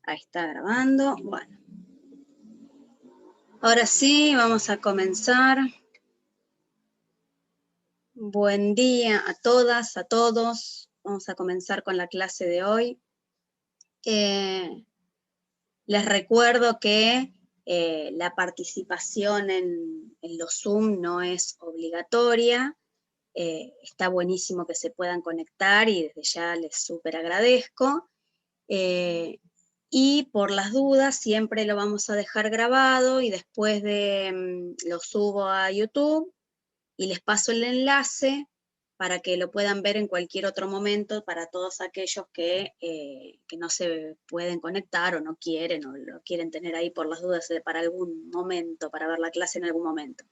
Ahí está grabando. Bueno. Ahora sí, vamos a comenzar. Buen día a todas, a todos. Vamos a comenzar con la clase de hoy. Les recuerdo que la participación en los Zoom no es obligatoria. Está buenísimo que se puedan conectar y desde ya les súper agradezco. Y por las dudas siempre lo vamos a dejar grabado y después lo subo a YouTube y les paso el enlace para que lo puedan ver en cualquier otro momento para todos aquellos que no se pueden conectar o no quieren, o lo quieren tener ahí por las dudas para algún momento, para ver la clase en algún momento.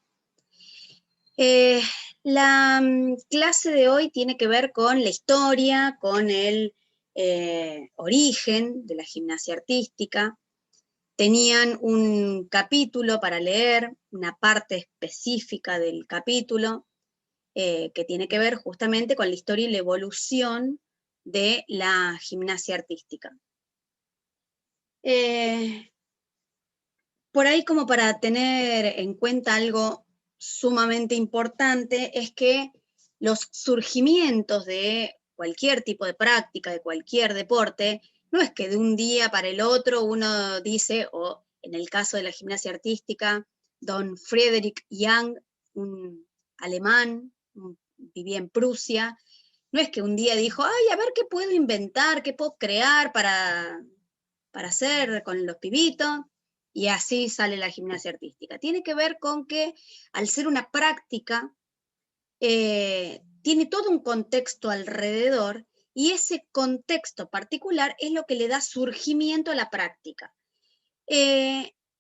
La clase de hoy tiene que ver con la historia, con el origen de la gimnasia artística. Tenían un capítulo para leer, una parte específica del capítulo, que tiene que ver justamente con la historia y la evolución de la gimnasia artística. Por ahí, como para tener en cuenta algo sumamente importante, es que los surgimientos de cualquier tipo de práctica, de cualquier deporte, no es que de un día para el otro uno dice, o en el caso de la gimnasia artística, don Friedrich Young, un alemán, vivía en Prusia, no es que un día dijo, ay, a ver qué puedo inventar, qué puedo crear para hacer con los pibitos, y así sale la gimnasia artística. Tiene que ver con que al ser una práctica, tiene todo un contexto alrededor, y ese contexto particular es lo que le da surgimiento a la práctica.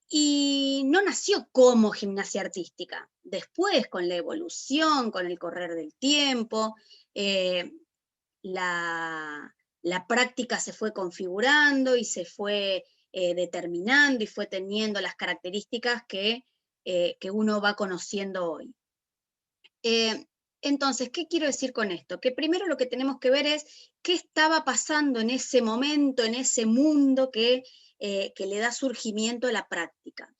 Y no nació como gimnasia artística. Después, con la evolución, con el correr del tiempo, la práctica se fue configurando y se fue determinando y fue teniendo las características que uno va conociendo hoy. Entonces, ¿qué quiero decir con esto? Que primero lo que tenemos que ver es qué estaba pasando en ese momento, en ese mundo que le da surgimiento a la práctica.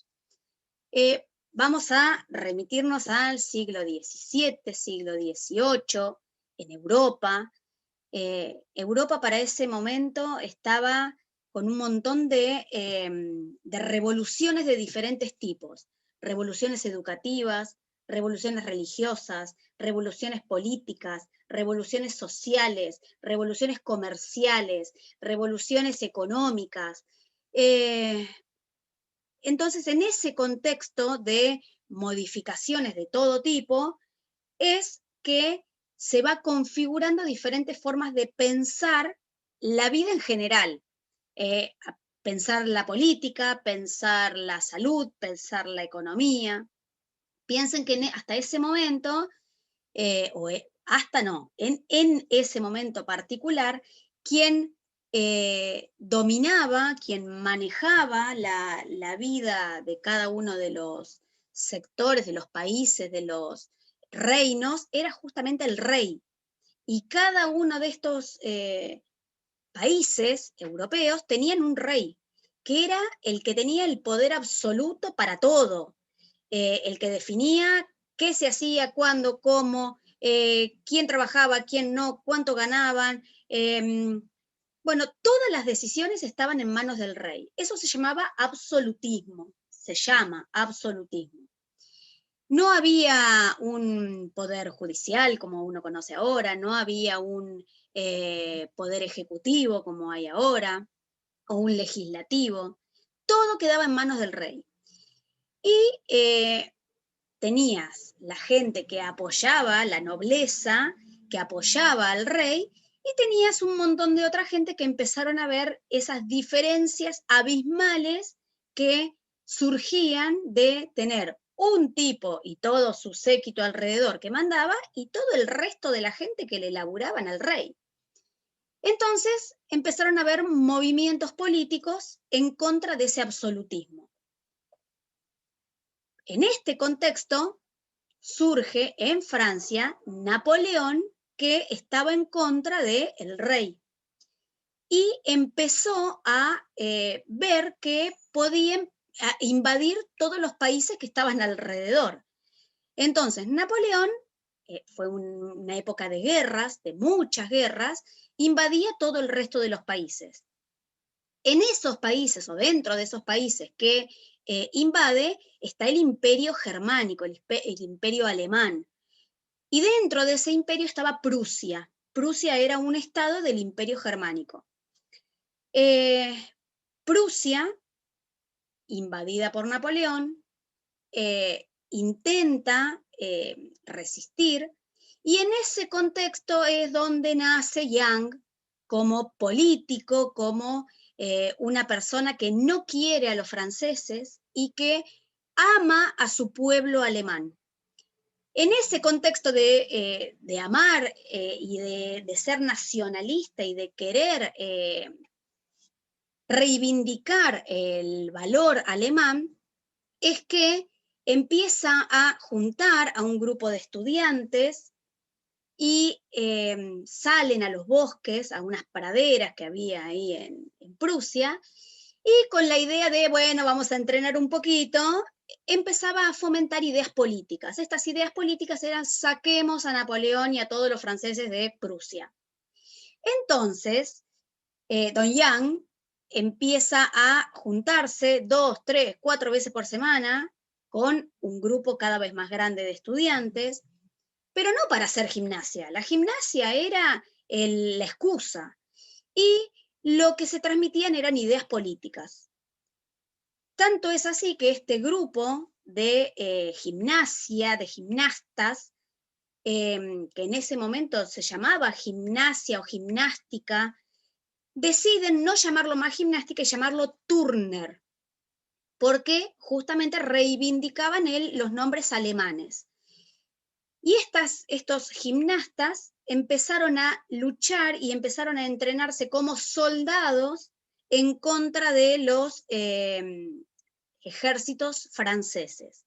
Vamos a remitirnos al siglo XVII, siglo XVIII, en Europa. Europa para ese momento estaba con un montón de revoluciones de diferentes tipos, revoluciones educativas, revoluciones religiosas, revoluciones políticas, revoluciones sociales, revoluciones comerciales, revoluciones económicas. Entonces, en ese contexto de modificaciones de todo tipo, es que se va configurando diferentes formas de pensar la vida en general. Pensar la política, pensar la salud, pensar la economía. Piensen que hasta ese momento, en ese momento particular, quien dominaba, quien manejaba la vida de cada uno de los sectores, de los países, de los reinos, era justamente el rey. Y cada uno de estos países europeos tenían un rey, que era el que tenía el poder absoluto para todo, el que definía qué se hacía, cuándo, cómo, quién trabajaba, quién no, cuánto ganaban. Bueno, todas las decisiones estaban en manos del rey. Eso se llamaba absolutismo, se llama absolutismo. No había un poder judicial como uno conoce ahora, no había un poder ejecutivo como hay ahora, o un legislativo. Todo quedaba en manos del rey. Y tenías la gente que apoyaba, la nobleza, que apoyaba al rey, y tenías un montón de otra gente que empezaron a ver esas diferencias abismales que surgían de tener un tipo y todo su séquito alrededor que mandaba, y todo el resto de la gente que le laburaban al rey. Entonces empezaron a haber movimientos políticos en contra de ese absolutismo. En este contexto surge en Francia Napoleón, que estaba en contra del rey. y empezó a ver que podían invadir todos los países que estaban alrededor. Entonces, Napoleón, fue una época de guerras, de muchas guerras, invadía todo el resto de los países. En esos países o dentro de esos países que invade está el imperio germánico, el imperio alemán. Y dentro de ese imperio estaba Prusia. Prusia era un estado del imperio germánico. Prusia, invadida por Napoleón, intenta resistir, y en ese contexto es donde nace Young como político, como una persona que no quiere a los franceses y que ama a su pueblo alemán. En ese contexto de amar y de ser nacionalista y de querer reivindicar el valor alemán, es que empieza a juntar a un grupo de estudiantes y salen a los bosques, a unas praderas que había ahí en Prusia, y con la idea de, bueno, vamos a entrenar un poquito, empezaba a fomentar ideas políticas. Estas ideas políticas eran: saquemos a Napoleón y a todos los franceses de Prusia. Entonces, Don Young empieza a juntarse 2, 3, 4 veces por semana con un grupo cada vez más grande de estudiantes, pero no para hacer gimnasia. La gimnasia era la excusa, y lo que se transmitían eran ideas políticas. Tanto es así que este grupo de gimnasia, de gimnastas, que en ese momento se llamaba gimnasia o gimnástica, deciden no llamarlo más gimnástica y llamarlo Turner, porque justamente reivindicaban los nombres alemanes. Y estos gimnastas empezaron a luchar y empezaron a entrenarse como soldados en contra de los ejércitos franceses.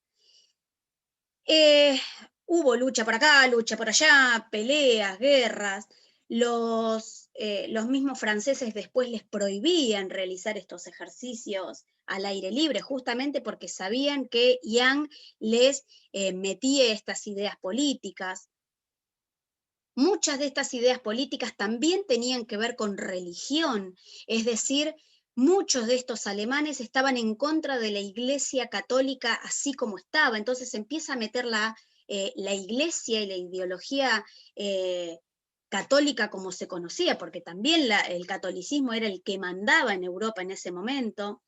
Hubo lucha por acá, lucha por allá, peleas, guerras. Los mismos franceses después les prohibían realizar estos ejercicios al aire libre, justamente porque sabían que Young les metía estas ideas políticas. Muchas de estas ideas políticas también tenían que ver con religión, es decir, muchos de estos alemanes estaban en contra de la Iglesia católica así como estaba. Entonces empieza a meter la Iglesia y la ideología católica como se conocía, porque también el catolicismo era el que mandaba en Europa en ese momento,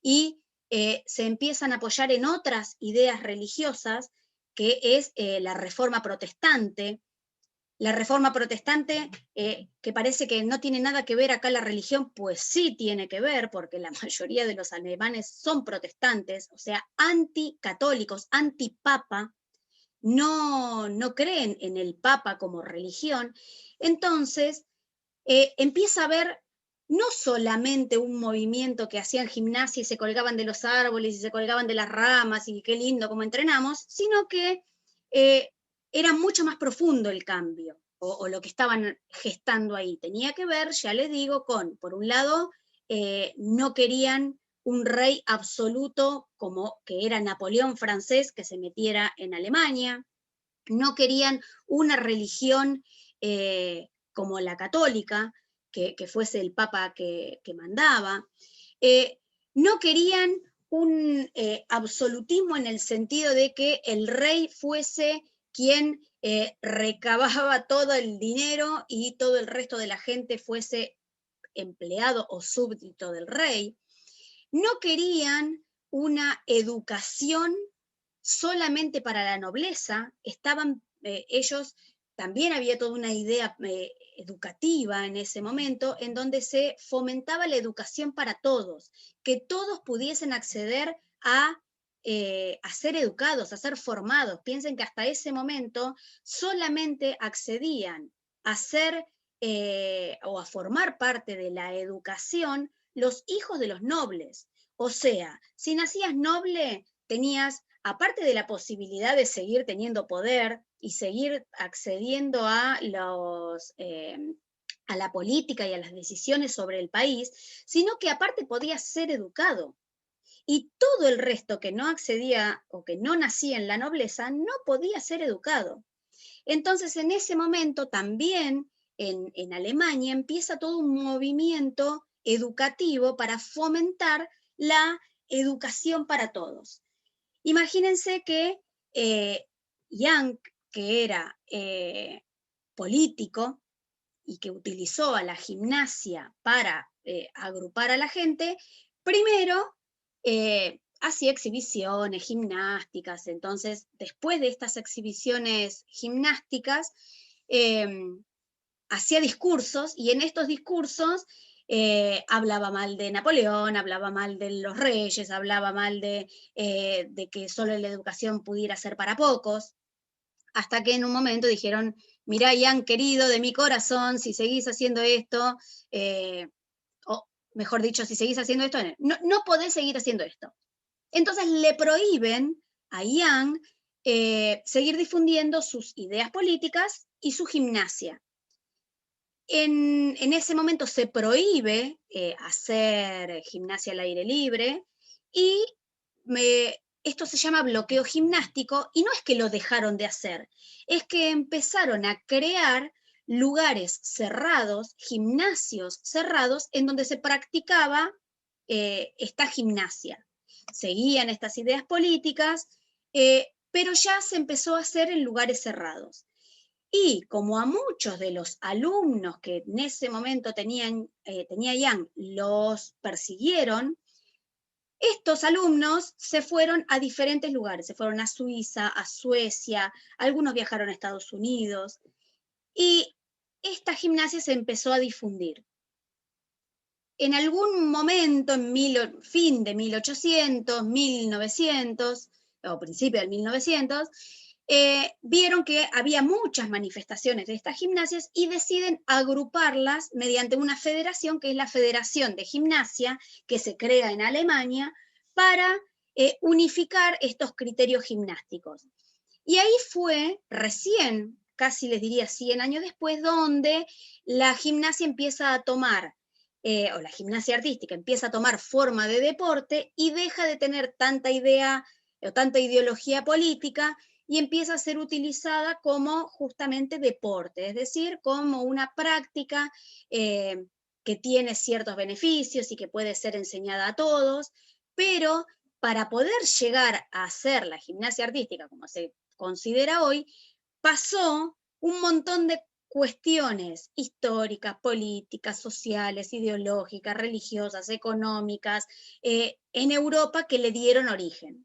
y se empiezan a apoyar en otras ideas religiosas, que es la Reforma Protestante. La Reforma Protestante, que parece que no tiene nada que ver acá la religión, pues sí tiene que ver, porque la mayoría de los alemanes son protestantes, o sea, anticatólicos, antipapa, no creen en el papa como religión. Entonces, empieza a haber no solamente un movimiento que hacían gimnasia y se colgaban de los árboles y se colgaban de las ramas y qué lindo como entrenamos, sino que era mucho más profundo el cambio, o lo que estaban gestando ahí. Tenía que ver, ya les digo, con, por un lado, no querían un rey absoluto como que era Napoleón francés que se metiera en Alemania, no querían una religión como la católica, que fuese el papa que mandaba, no querían un absolutismo en el sentido de que el rey fuese quien recababa todo el dinero y todo el resto de la gente fuese empleado o súbdito del rey. No querían una educación solamente para la nobleza. Ellos, también había toda una idea educativa en ese momento, en donde se fomentaba la educación para todos, que todos pudiesen acceder a ser educados, a ser formados. Piensen que hasta ese momento solamente accedían a ser o a formar parte de la educación los hijos de los nobles. O sea, si nacías noble, tenías, aparte de la posibilidad de seguir teniendo poder y seguir accediendo a a la política y a las decisiones sobre el país, sino que aparte podía ser educado. Y todo el resto que no accedía o que no nacía en la nobleza no podía ser educado. Entonces, en ese momento también en Alemania empieza todo un movimiento educativo para fomentar la educación para todos. Imagínense que Young, que era político y que utilizó a la gimnasia para agrupar a la gente, primero hacía exhibiciones gimnásticas. Entonces, después de estas exhibiciones gimnásticas, hacía discursos, y en estos discursos hablaba mal de Napoleón, hablaba mal de los reyes, hablaba mal de que solo la educación pudiera ser para pocos, hasta que en un momento dijeron: mirá, Ian, querido de mi corazón, si seguís haciendo esto, o mejor dicho, si seguís haciendo esto, no podés seguir haciendo esto. Entonces le prohíben a Ian seguir difundiendo sus ideas políticas y su gimnasia. En ese momento se prohíbe hacer gimnasia al aire libre, y esto se llama bloqueo gimnástico, y no es que lo dejaron de hacer, es que empezaron a crear lugares cerrados, gimnasios cerrados, en donde se practicaba esta gimnasia. Seguían estas ideas políticas, pero ya se empezó a hacer en lugares cerrados. Y como a muchos de los alumnos que en ese momento tenía Yang los persiguieron, estos alumnos se fueron a diferentes lugares, se fueron a Suiza, a Suecia, algunos viajaron a Estados Unidos, y esta gimnasia se empezó a difundir. En algún momento, fin de 1800, 1900, o principio del 1900, vieron que había muchas manifestaciones de estas gimnasias y deciden agruparlas mediante una federación, que es la Federación de Gimnasia, que se crea en Alemania para unificar estos criterios gimnásticos. Y ahí fue recién, casi les diría 100 años después, donde la gimnasia empieza a tomar, o la gimnasia artística empieza a tomar forma de deporte y deja de tener tanta idea o tanta ideología política, y empieza a ser utilizada como justamente deporte, es decir, como una práctica que tiene ciertos beneficios y que puede ser enseñada a todos, pero para poder llegar a hacer la gimnasia artística como se considera hoy, pasó un montón de cuestiones históricas, políticas, sociales, ideológicas, religiosas, económicas, en Europa, que le dieron origen.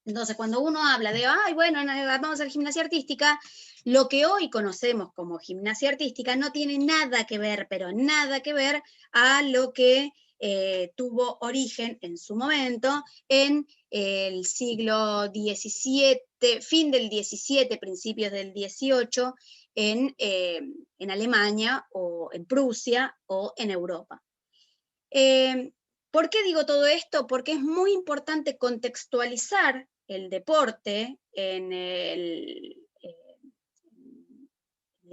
Entonces, cuando uno habla de, ay, bueno, vamos a hacer gimnasia artística, lo que hoy conocemos como gimnasia artística no tiene nada que ver, pero nada que ver a lo que tuvo origen en su momento en el siglo XVII, fin del XVII, principios del XVIII, en Alemania o en Prusia o en Europa. ¿Por qué digo todo esto? Porque es muy importante contextualizar el deporte en el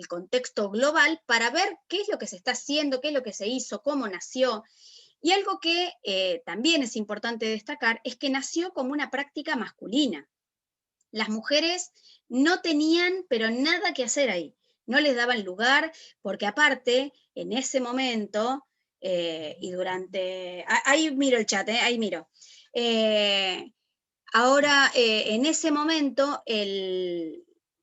contexto global para ver qué es lo que se está haciendo, qué es lo que se hizo, cómo nació. Y algo que también es importante destacar es que nació como una práctica masculina. Las mujeres no tenían, pero nada que hacer ahí. No les daban lugar, porque aparte, en ese momento, y durante... Ahí miro el chat, ahí miro. Ahora, en ese momento,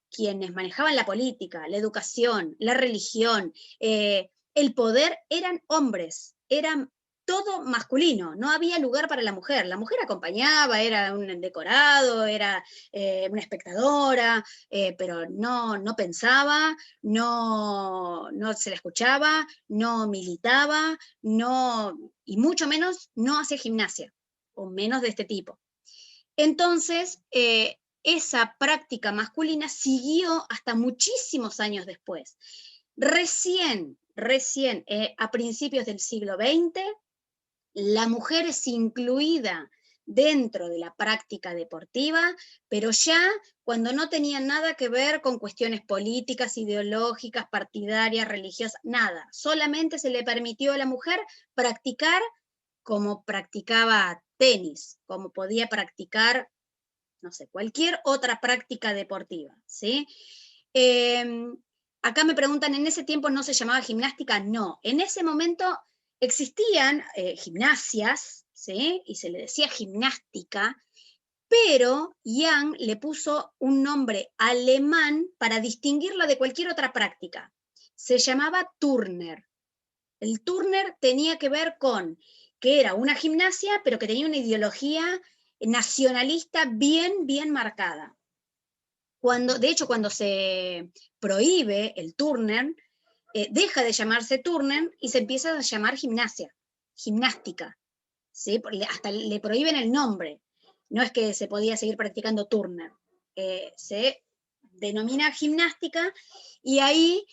quienes manejaban la política, la educación, la religión, el poder, eran hombres, eran todo masculino, no había lugar para la mujer. La mujer acompañaba, era un decorado, era una espectadora, pero no pensaba, no se la escuchaba, no militaba, y mucho menos no hacía gimnasia, o menos de este tipo. Entonces, esa práctica masculina siguió hasta muchísimos años después. Recién, a principios del siglo XX, la mujer es incluida dentro de la práctica deportiva, pero ya cuando no tenían nada que ver con cuestiones políticas, ideológicas, partidarias, religiosas, nada. Solamente se le permitió a la mujer practicar como practicaba tenis, como podía practicar, no sé, cualquier otra práctica deportiva, ¿sí? Acá me preguntan, ¿en ese tiempo no se llamaba gimnástica? No, en ese momento existían gimnasias, ¿sí? Y se le decía gimnástica, pero Young le puso un nombre alemán para distinguirla de cualquier otra práctica. Se llamaba Turner. El Turner tenía que ver con que era una gimnasia, pero que tenía una ideología nacionalista bien marcada. De hecho, cuando se prohíbe el Turner, deja de llamarse Turner y se empieza a llamar gimnástica, ¿sí? Hasta le prohíben el nombre. No es que se podía seguir practicando Turner. Se denomina gimnástica y ahí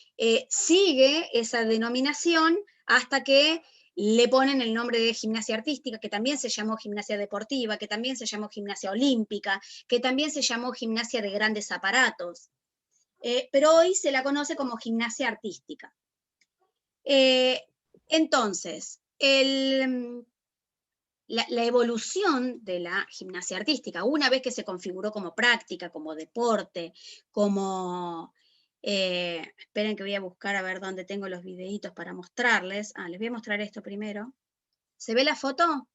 sigue esa denominación hasta que le ponen el nombre de gimnasia artística, que también se llamó gimnasia deportiva, que también se llamó gimnasia olímpica, que también se llamó gimnasia de grandes aparatos. Pero hoy se la conoce como gimnasia artística. Entonces, la evolución de la gimnasia artística, una vez que se configuró como práctica, como deporte, como... esperen que voy a buscar a ver dónde tengo los videitos para mostrarles. Les voy a mostrar esto primero. ¿Se ve la foto?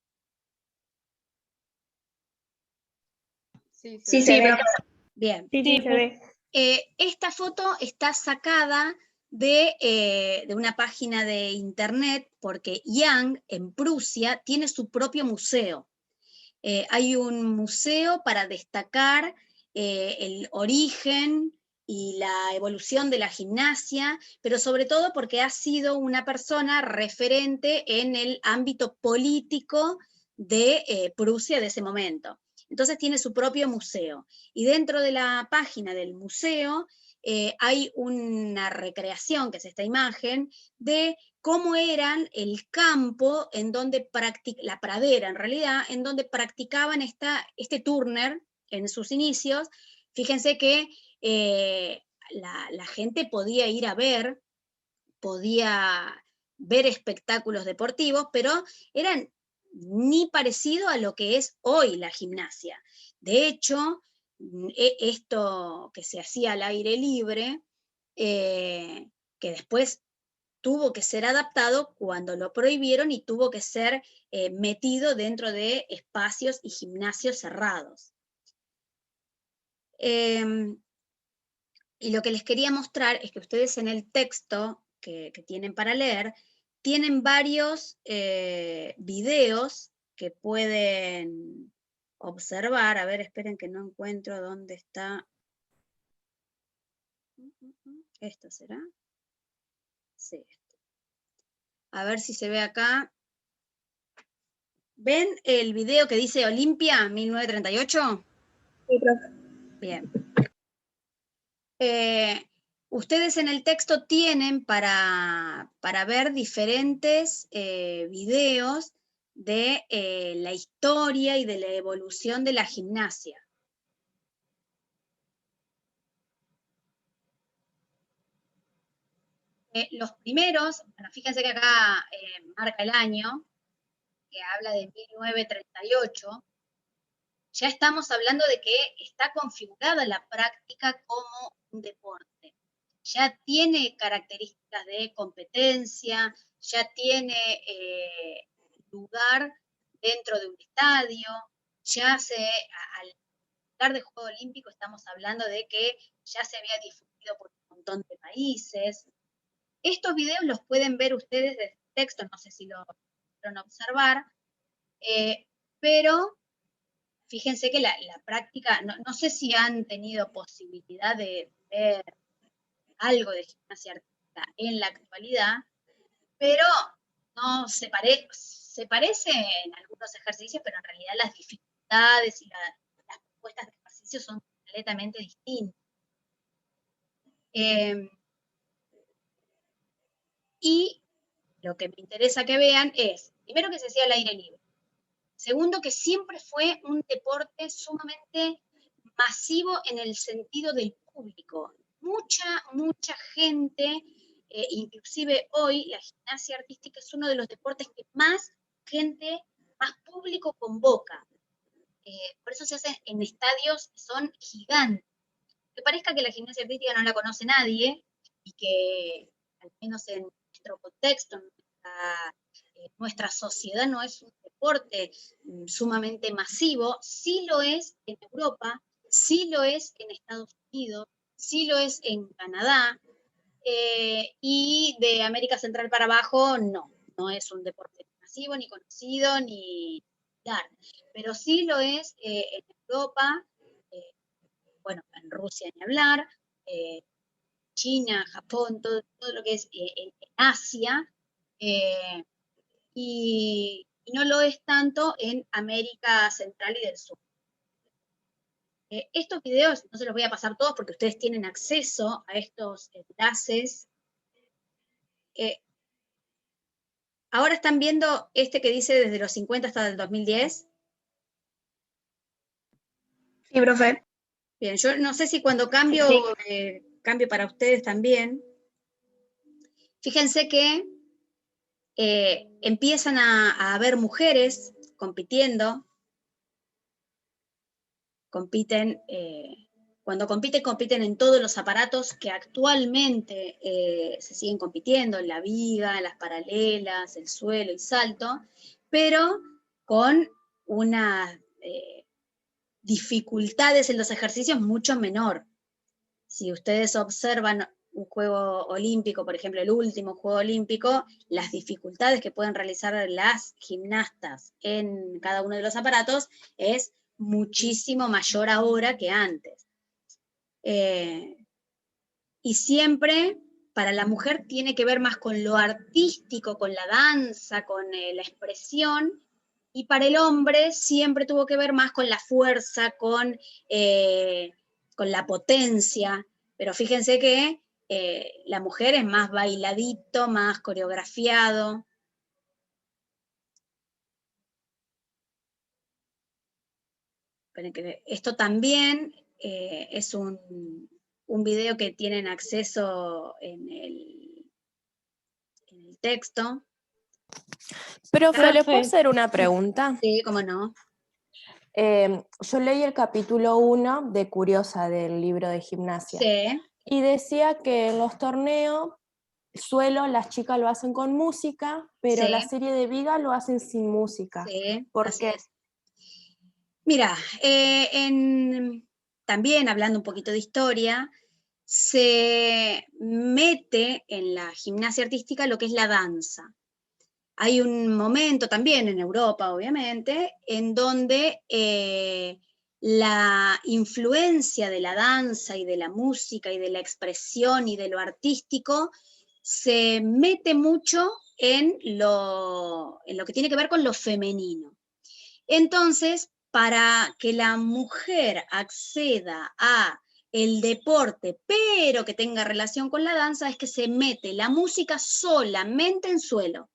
Sí, Sí, se ve. Bien. Sí, se ve. Esta foto está sacada de una página de internet porque Young, en Prusia, tiene su propio museo. Hay un museo para destacar el origen y la evolución de la gimnasia, pero sobre todo porque ha sido una persona referente en el ámbito político de Prusia de ese momento. Entonces tiene su propio museo. Y dentro de la página del museo hay una recreación, que es esta imagen, de cómo eran el campo en donde la pradera en realidad, en donde practicaban este Turner en sus inicios. Fíjense que la gente podía ir a podía ver espectáculos deportivos, pero eran ni parecido a lo que es hoy la gimnasia. De hecho, esto que se hacía al aire libre, que después tuvo que ser adaptado cuando lo prohibieron y tuvo que ser metido dentro de espacios y gimnasios cerrados. Y lo que les quería mostrar es que ustedes en el texto que tienen para leer, tienen varios videos que pueden observar. A ver, esperen que no encuentro dónde está. ¿Esto será? Sí. A ver si se ve acá. ¿Ven el video que dice Olimpia 1938? Sí, profe. Bien. Ustedes en el texto tienen para ver diferentes videos de la historia y de la evolución de la gimnasia. Los primeros, bueno, fíjense que acá marca el año, que habla de 1938, ya estamos hablando de que está configurada la práctica como un deporte. Ya tiene características de competencia, ya tiene lugar dentro de un estadio, al hablar de Juego Olímpico estamos hablando de que ya se había difundido por un montón de países. Estos videos los pueden ver ustedes desde el texto, no sé si lo pudieron observar, pero fíjense que la práctica, no sé si han tenido posibilidad de ver algo de gimnasia artística en la actualidad, pero no se parece en algunos ejercicios, pero en realidad las dificultades y las propuestas de ejercicio son completamente distintas. Y lo que me interesa que vean es, primero que se hacía al aire libre. Segundo, que siempre fue un deporte sumamente masivo en el sentido del público. Mucha gente, inclusive hoy la gimnasia artística es uno de los deportes que más gente, más público convoca. Por eso se hace en estadios que son gigantes. Que parezca que la gimnasia artística no la conoce nadie y que, al menos en nuestro contexto, en nuestra sociedad no es un deporte sumamente masivo, sí lo es en Europa, sí lo es en Estados Unidos, sí lo es en Canadá, y de América Central para abajo no es un deporte masivo, ni conocido, ni dar, pero sí lo es en Europa, eh, bueno, en Rusia ni hablar, eh, China, Japón, todo lo que es en Asia, eh, y no lo es tanto en América Central y del Sur. Estos videos no se los voy a pasar todos porque ustedes tienen acceso a estos enlaces. Ahora están viendo este que dice desde los 50 hasta el 2010. Sí, profe. Bien, yo no sé si cuando cambio, cambio para ustedes también. Fíjense que empiezan a haber mujeres compitiendo, cuando compiten en todos los aparatos que actualmente se siguen compitiendo, en la viga, en las paralelas, el suelo y salto, pero con unas dificultades en los ejercicios mucho menor. Si ustedes observan un juego olímpico, por ejemplo, el último juego olímpico, las dificultades que pueden realizar las gimnastas en cada uno de los aparatos es muchísimo mayor ahora que antes. Y siempre para la mujer tiene que ver más con lo artístico, con la danza, con la expresión, y para el hombre siempre tuvo que ver más con la fuerza, con la potencia, pero fíjense que la mujer es más bailadito, más coreografiado. Esto también es un video que tienen acceso en el texto. Profe, ¿le puedo hacer una pregunta? Sí, cómo no. Yo leí el capítulo 1 de Curiosa del libro de gimnasia. Sí. Y decía que en los torneos, suelo, las chicas lo hacen con música, pero Sí. la serie de viga lo hacen sin música. Sí, ¿Por así qué? es. Mira, también hablando un poquito de historia, se mete en la gimnasia artística lo que es la danza. Hay un momento también en Europa, obviamente, en donde la influencia de la danza y de la música y de la expresión y de lo artístico se mete mucho en lo que tiene que ver con lo femenino. Entonces, para que la mujer acceda a el deporte, pero que tenga relación con la danza, es que se mete la música solamente en suelo.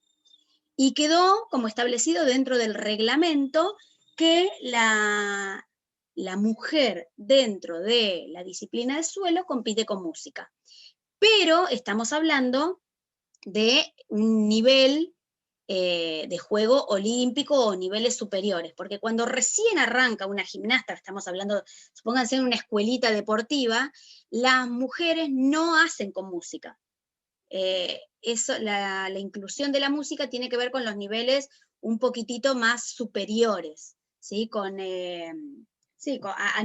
Y quedó como establecido dentro del reglamento que la mujer dentro de la disciplina de suelo compite con música. Pero estamos hablando de un nivel de juego olímpico o niveles superiores, porque cuando recién arranca una gimnasta, estamos hablando, supónganse en una escuelita deportiva, las mujeres no hacen con música. La inclusión de la música tiene que ver con los niveles un poquitito más superiores, ¿sí? A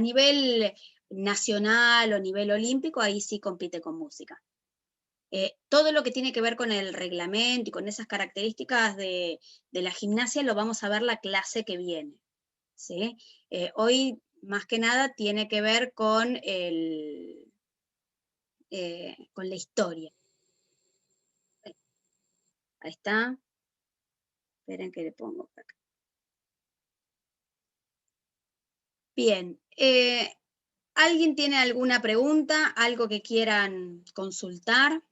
nivel nacional o nivel olímpico, ahí sí compite con música. Todo lo que tiene que ver con el reglamento y con esas características de la gimnasia lo vamos a ver la clase que viene, ¿sí? Hoy, más que nada, tiene que ver con la historia. Ahí está. Esperen que le pongo por acá. Bien. ¿Alguien tiene alguna pregunta? ¿Algo que quieran consultar?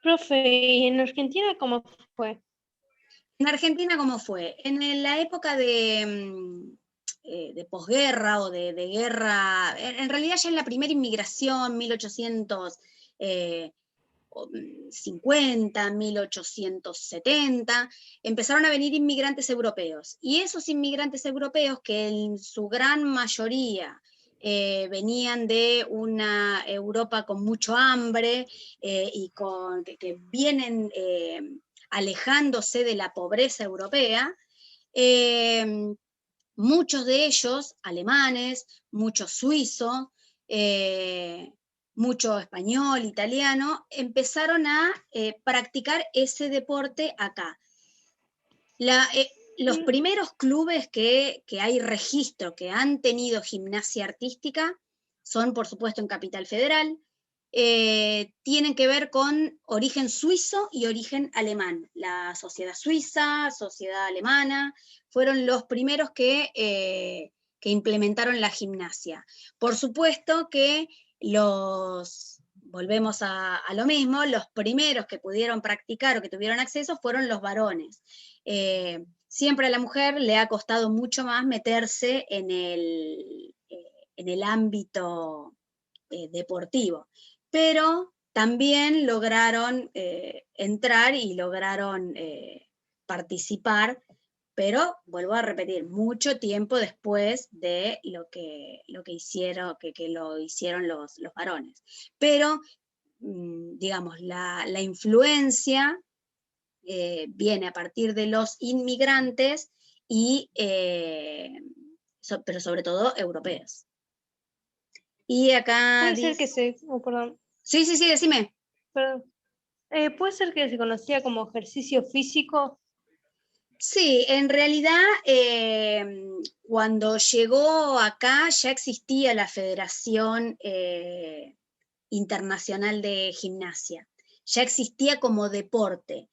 Profe, ¿y en Argentina cómo fue? En Argentina, ¿cómo fue? En la época de posguerra o de guerra, en realidad ya en la primera inmigración, 1850, 1870, empezaron a venir inmigrantes europeos. Y esos inmigrantes europeos, que en su gran mayoría venían de una Europa con mucho hambre y que vienen alejándose de la pobreza europea, muchos de ellos alemanes, muchos suizos, mucho español, italiano, empezaron a practicar ese deporte acá. Los primeros clubes que hay registro que han tenido gimnasia artística son, por supuesto, en Capital Federal. Tienen que ver con origen suizo y origen alemán. La sociedad suiza, sociedad alemana, fueron los primeros que implementaron la gimnasia. Por supuesto que volvemos a lo mismo, los primeros que pudieron practicar o que tuvieron acceso fueron los varones. Siempre a la mujer le ha costado mucho más meterse en el ámbito deportivo, pero también lograron entrar y lograron participar, pero vuelvo a repetir, mucho tiempo después de lo que hicieron, que lo hicieron los varones. Pero, digamos, la influencia viene a partir de los inmigrantes, pero sobre todo europeos. Y acá Puede dice... ser que se... Oh, perdón. Sí, decime. Perdón. Puede ser que se conocía como ejercicio físico. Sí, en realidad cuando llegó acá ya existía la Federación Internacional de Gimnasia, ya existía como deporte.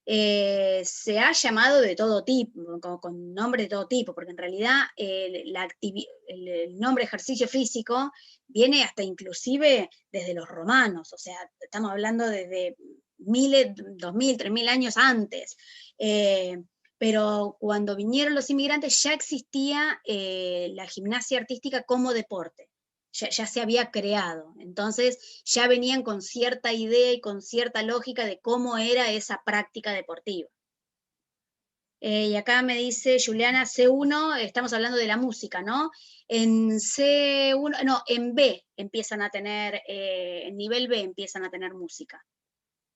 Se ha llamado de todo tipo, con nombre de todo tipo, porque en realidad el nombre ejercicio físico viene hasta inclusive desde los romanos, o sea, estamos hablando desde 2000, 3000 años antes. Pero cuando vinieron los inmigrantes ya existía la gimnasia artística como deporte. Ya se había creado, entonces ya venían con cierta idea y con cierta lógica de cómo era esa práctica deportiva. Y acá me dice Juliana, C1, estamos hablando de la música, ¿no? En C1, no, en B empiezan a tener, en nivel B empiezan a tener música.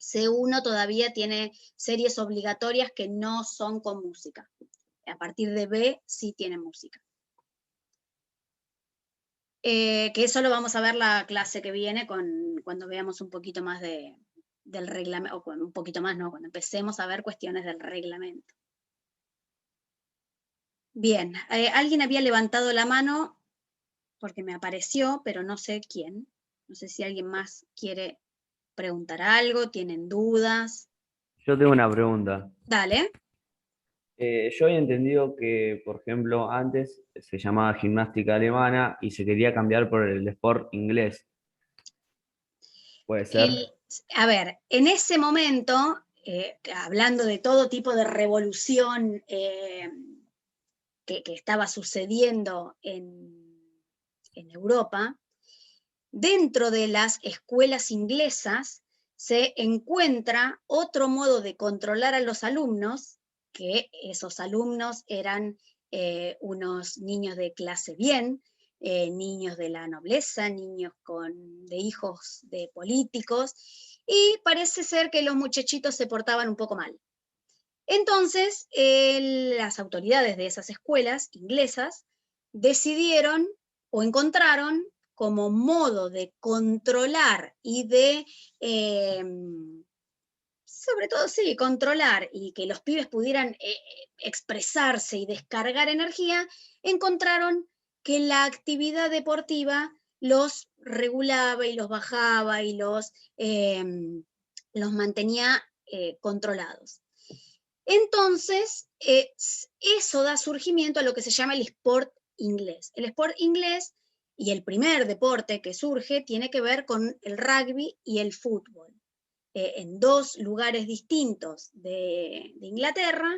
C1 todavía tiene series obligatorias que no son con música. A partir de B sí tiene música. Que eso lo vamos a ver la clase que viene cuando veamos un poquito más del reglamento, o un poquito más, no, cuando empecemos a ver cuestiones del reglamento. Bien, alguien había levantado la mano porque me apareció, pero no sé quién. No sé si alguien más quiere preguntar algo, tienen dudas. Yo tengo una pregunta. Dale. Yo había entendido que, por ejemplo, antes se llamaba gimnástica alemana y se quería cambiar por el sport inglés. ¿Puede ser? A ver, en ese momento, hablando de todo tipo de revolución que estaba sucediendo en Europa, dentro de las escuelas inglesas se encuentra otro modo de controlar a los alumnos, que esos alumnos eran unos niños de clase bien, niños de la nobleza, niños de hijos de políticos, y parece ser que los muchachitos se portaban un poco mal. Entonces, las autoridades de esas escuelas inglesas decidieron o encontraron como modo de controlar y de, sobre todo sí, controlar y que los pibes pudieran expresarse y descargar energía, encontraron que la actividad deportiva los regulaba y los bajaba y los mantenía controlados. Entonces, eso da surgimiento a lo que se llama el sport inglés. El sport inglés y el primer deporte que surge tiene que ver con el rugby y el fútbol. en 2 lugares distintos de Inglaterra.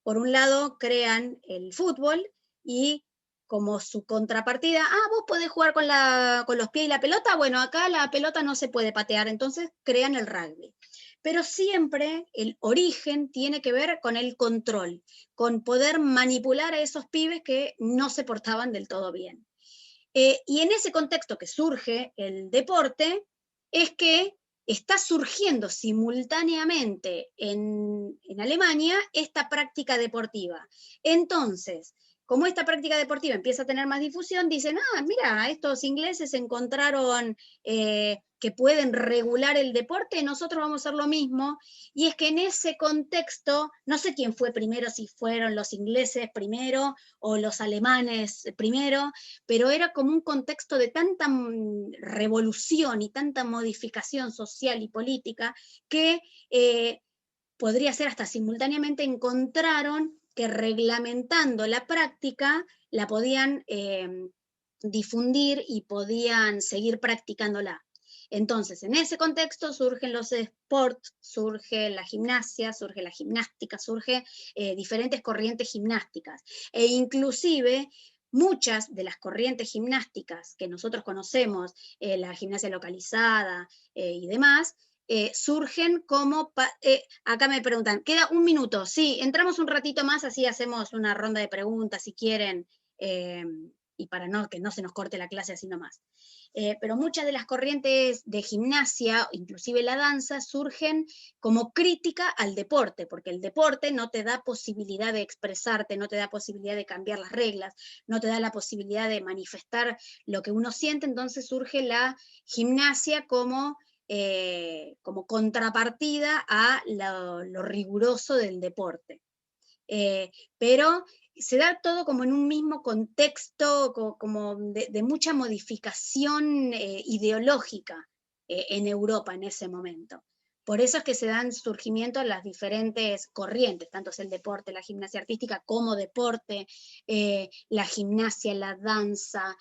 Por un lado crean el fútbol y como su contrapartida, vos podés jugar con los pies y la pelota, bueno, acá la pelota no se puede patear, entonces crean el rugby. Pero siempre el origen tiene que ver con el control, con poder manipular a esos pibes que no se portaban del todo bien. Y en ese contexto que surge el deporte, es que está surgiendo simultáneamente en Alemania esta práctica deportiva. Entonces, como esta práctica deportiva empieza a tener más difusión, dicen, mira, estos ingleses encontraron que pueden regular el deporte, nosotros vamos a hacer lo mismo. Y es que en ese contexto, no sé quién fue primero, si fueron los ingleses primero o los alemanes primero, pero era como un contexto de tanta revolución y tanta modificación social y política que podría ser hasta simultáneamente encontraron que reglamentando la práctica la podían difundir y podían seguir practicándola. Entonces, en ese contexto surgen los sports, surge la gimnasia, surge la gimnástica, surge diferentes corrientes gimnásticas. E inclusive muchas de las corrientes gimnásticas que nosotros conocemos, la gimnasia localizada y demás, surgen como, acá me preguntan, queda un minuto, sí, entramos un ratito más, así hacemos una ronda de preguntas si quieren, y para que no se nos corte la clase así nomás. Pero muchas de las corrientes de gimnasia, inclusive la danza, surgen como crítica al deporte, porque el deporte no te da posibilidad de expresarte, no te da posibilidad de cambiar las reglas, no te da la posibilidad de manifestar lo que uno siente, entonces surge la gimnasia como contrapartida a lo riguroso del deporte. Pero se da todo como en un mismo contexto, como de mucha modificación ideológica en Europa en ese momento. Por eso es que se dan surgimiento a las diferentes corrientes, tanto es el deporte, la gimnasia artística como deporte, la gimnasia, la danza,